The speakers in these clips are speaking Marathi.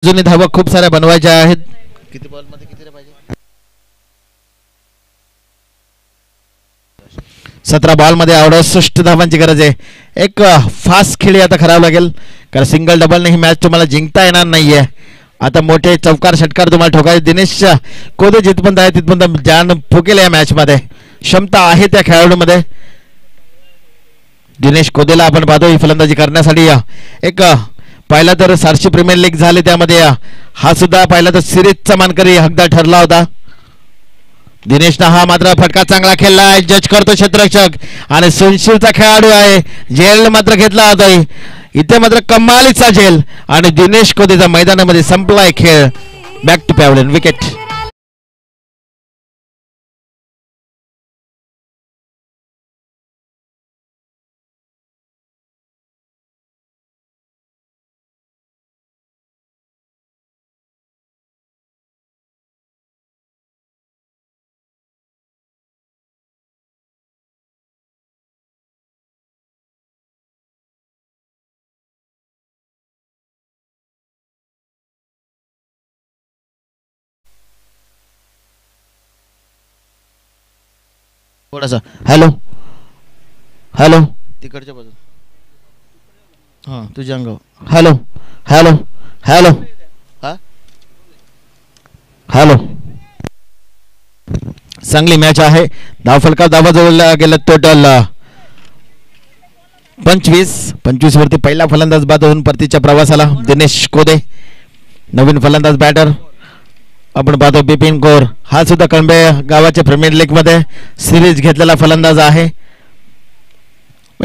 जुनी धावा खूप साऱ्या बनवायच्या आहेत. किती बॉल मध्ये किती रे पाहिजे? 17 बॉल मध्ये 68 धावांची गरज आहे. एक फास्ट खेळी आता करावं लागेल कारण सिंगल डबल ही मॅच तुम्हाला जिंकता येणार नाहीये. आता मोठे चौकार षटकार तुम्हाला ठोकायचे. दिनेश कोदे जिथपर्यंत आहे तिथपर्यंत जान फुकेल या मॅच मध्ये. क्षमता आहे त्या खेळाडूमध्ये. दिनेश कोदेला आपण पाहतो ही फलंदाजी करण्यासाठी एक पहिला तर सारशी प्रीमियर लीग झाली त्यामध्ये हा सुद्धा पहिला तर सिरीजचा मानकरी हकदार ठरला होता. दिनेशनं हा मात्र फटका चांगला खेळला आहे. जज करतो क्षेत्ररक्षक आणि सुनशीलचा खेळाडू आहे. झेल मात्र घेतला होता इथे मात्र कमालीचा झेल आणि दिनेश कोदेचा मैदानामध्ये संपलाय खेळ. Back to pavilion wicket. थोडासा हॅलो हॅलो तिकडच्या बाजू हां तुझ्या अंग हॅलो हॅलो हॅलो हा हॅलो. चांगली मॅच आहे. धावफलका धावा जवळ गेला. टोटल 25 वरती पहिला फलंदाज बाद होऊन परतीच्या प्रवासाला दिनेश कोदे. नवीन फलंदाज बॅटर आपण पाहतो बिपिन कौर. हा सुद्धा कळंबे गावाच्या प्रीमियर लीग मध्ये सिरीज घेतलेला फलंदाज आहे.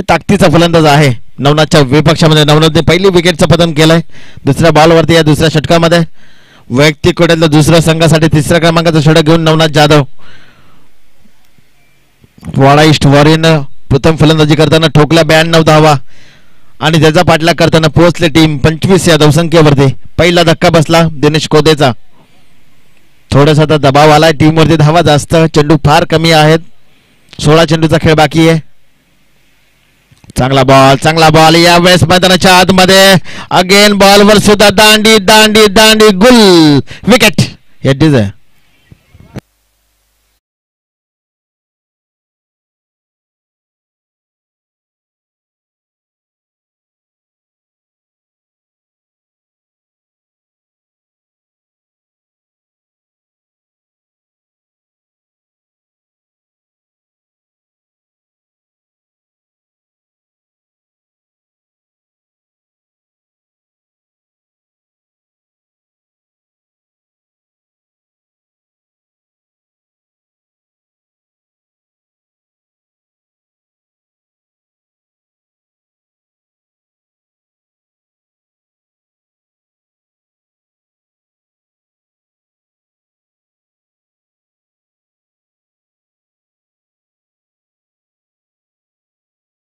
ताकदीचा फलंदाज आहे. नवनाथच्या विपक्षामध्ये नवनाथने पहिली विकेटचं पतन केलंय दुसऱ्या बॉलवरती. या दुसऱ्या षटकामध्ये वैयक्तिक कोट्यातलं दुसऱ्या संघासाठी तिसऱ्या क्रमांकाचं षटक घेऊन नवनाथ जाधव वाडा ईस्ट वॉरियरनं प्रथम फलंदाजी करताना ठोकल्या 92 धावा आणि त्याचा पाठलाग करताना पोहोचले टीम 25 या धावसंख्येवरती. पहिला धक्का बसला दिनेश कोदेचा. थोडासा आता दबाव आलाय टीमवरती. धावा जास्त, चेंडू फार कमी आहेत. 16 चेंडूचा खेळ बाकी आहे. चांगला बॉल यावेळेस मैदानाच्या आतमध्ये. अगेन बॉलवर सुद्धा दांडी दांडी दांडी गुल. विकेट. हेच आहे.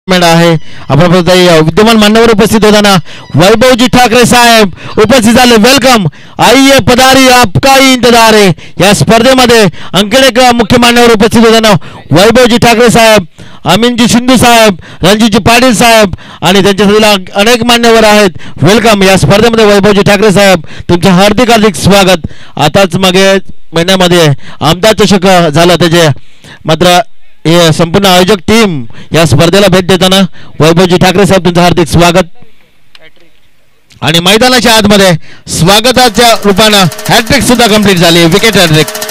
आहे आपण विद्यमान मान्यवर उपस्थित होताना वैभवजी ठाकरे साहेब उपस्थित झाले. वेलकम. आइए पधारी आपका ही इंतजार आहे. या स्पर्धेमध्ये आणखी मुख्य मान्यवर उपस्थित होताना वैभवजी ठाकरे साहेब, अमीनजी सिंधू साहेब, रणजितजी पाटील साहेब आणि त्यांच्या अनेक मान्यवर आहेत. वेलकम. या स्पर्धेमध्ये वैभवजी ठाकरे साहेब तुमचे हार्दिक हार्दिक स्वागत. आताच मागे महिन्यामध्ये आमदार चषक झालं त्याचे मात्र हे संपूर्ण आयोजक टीम या स्पर्धेला भेट देताना वैभवजी ठाकरे साहेब तुमचं हार्दिक स्वागत. आणि मैदानाच्या आतमध्ये स्वागताच्या रूपानं हॅट्रिक सुद्धा कंप्लीट झाली. Wicket hattrick.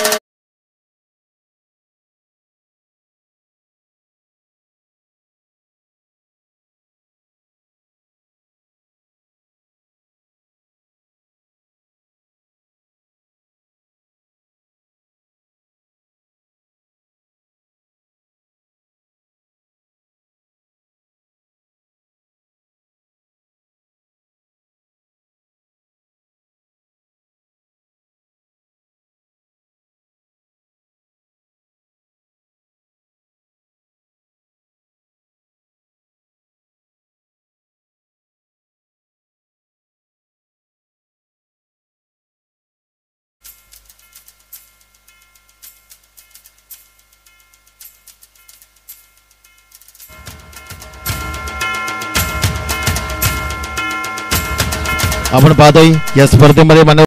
आपण पाहतोय या स्पर्धेमध्ये मान्यवर